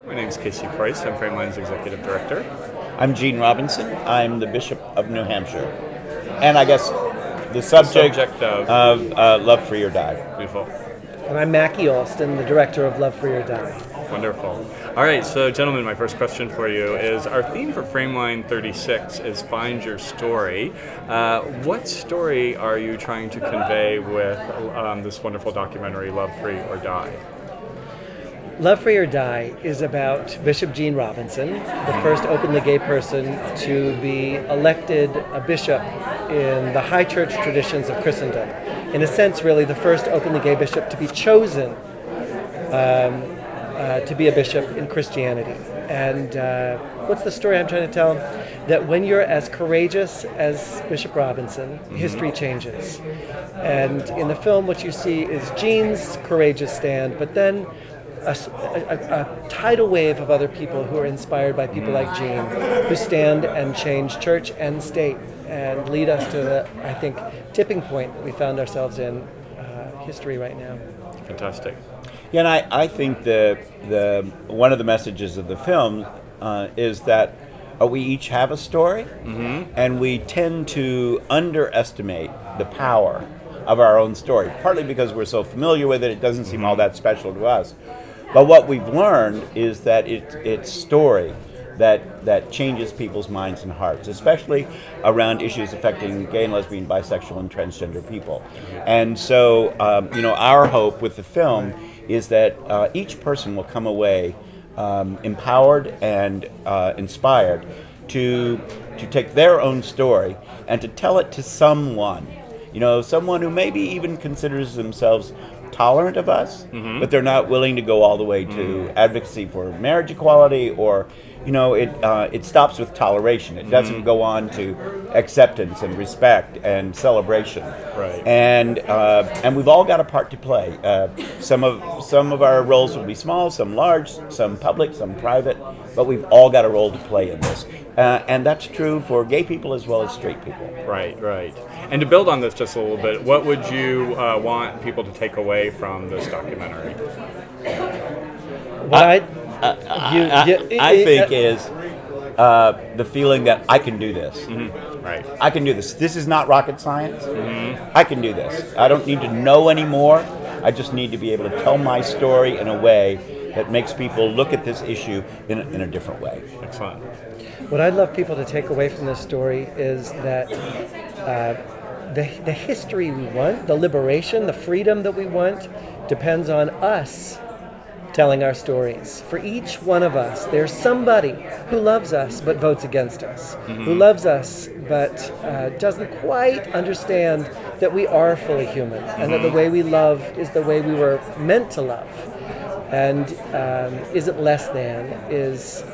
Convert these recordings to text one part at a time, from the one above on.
My name is Casey Price. I'm Frameline's Executive Director. I'm Gene Robinson. I'm the Bishop of New Hampshire. And I guess the subject of Love Free or Die. Beautiful. And I'm Macky Alston, the Director of Love Free or Die. Wonderful. All right, so gentlemen, my first question for you is, our theme for Frameline36 is Find Your Story. What story are you trying to convey with this wonderful documentary, Love Free or Die? Love Free or Die is about Bishop Gene Robinson, the first openly gay person to be elected a bishop in the high church traditions of Christendom. In a sense, really, the first openly gay bishop to be chosen to be a bishop in Christianity. And what's the story I'm trying to tell? That when you're as courageous as Bishop Robinson, history changes. And in the film, what you see is Gene's courageous stand, but then a tidal wave of other people who are inspired by people like Gene, who stand and change church and state and lead us to the, I think, tipping point that we found ourselves in history right now. Fantastic. Yeah, and I think the one of the messages of the film is that we each have a story, and we tend to underestimate the power of our own story, partly because we're so familiar with it, it doesn't seem all that special to us. But what we've learned is that it's story that changes people's minds and hearts, especially around issues affecting gay and lesbian, bisexual, and transgender people. And so, our hope with the film is that each person will come away empowered and inspired to take their own story and to tell it to someone, someone who maybe even considers themselves tolerant of us, but they're not willing to go all the way to advocacy for marriage equality, or it stops with toleration. It doesn't go on to acceptance and respect and celebration. Right. And we've all got a part to play. Some of our roles will be small, some large, some public, some private, but we've all got a role to play in this. And that's true for gay people as well as straight people. Right, right. And to build on this just a little bit, what would you want people to take away from this documentary? I think is the feeling that I can do this. Right. I can do this. This is not rocket science. I can do this. I don't need to know anymore. I just need to be able to tell my story in a way that makes people look at this issue in a different way. Excellent. What I'd love people to take away from this story is that the history we want, the liberation, the freedom that we want, depends on us telling our stories. For each one of us, there's somebody who loves us but votes against us, who loves us but doesn't quite understand that we are fully human, and that the way we love is the way we were meant to love, and isn't less than, is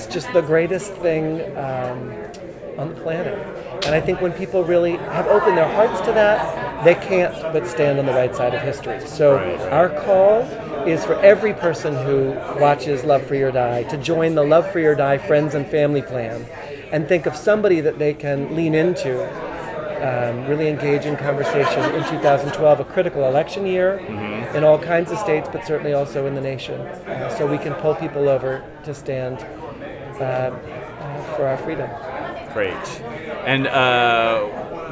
just the greatest thing on the planet. And I think when people really have opened their hearts to that, they can't but stand on the right side of history. So our call is for every person who watches Love Free or Die to join the Love Free or Die Friends and Family Plan and think of somebody that they can lean into, really engage in conversation in 2012, a critical election year in all kinds of states, but certainly also in the nation. So we can pull people over to stand for our freedom. Great. And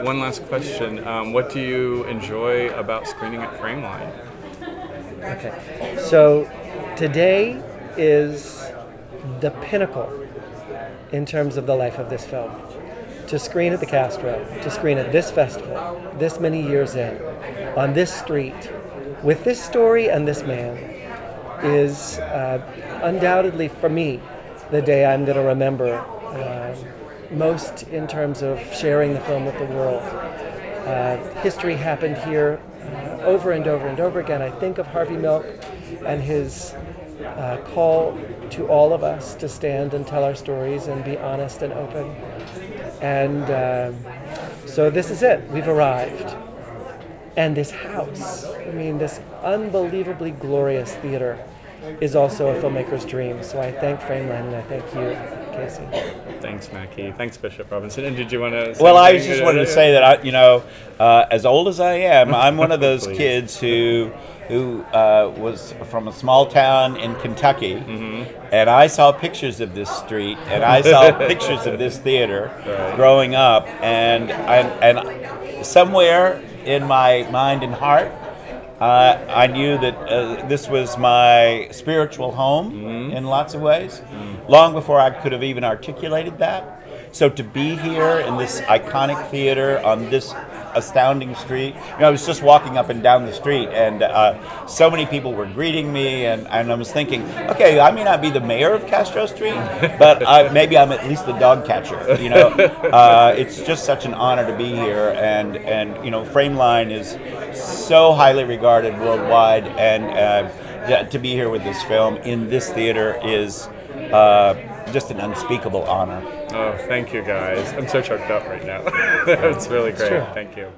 one last question. What do you enjoy about screening at Frameline? Okay. So today is the pinnacle in terms of the life of this film. To screen at the Castro, to screen at this festival, this many years in, on this street, with this story and this man, is undoubtedly, for me, the day I'm going to remember most in terms of sharing the film with the world. History happened here over and over and over again. I think of Harvey Milk and his call to all of us to stand and tell our stories and be honest and open. And so this is it. We've arrived. And this house, I mean, this unbelievably glorious theater is also a filmmaker's dream. So I thank Frameline and I thank you, Casey. Thanks, Macky. Thanks, Bishop Robinson. And did you want to say Well, I anything? just wanted to say that, as old as I am, I'm one of those kids who who was from a small town in Kentucky, and I saw pictures of this street, and I saw pictures of this theater growing up, and somewhere in my mind and heart, I knew that this was my spiritual home in lots of ways, long before I could have even articulated that. So to be here in this iconic theater on this astounding street, I was just walking up and down the street, and so many people were greeting me, and I was thinking, okay, I may not be the mayor of Castro Street, but maybe I'm at least the dog catcher. It's just such an honor to be here, and Frameline is so highly regarded worldwide, and to be here with this film in this theater is just an unspeakable honor. Oh, thank you guys. I'm so choked up right now. It's really great. Sure. Thank you.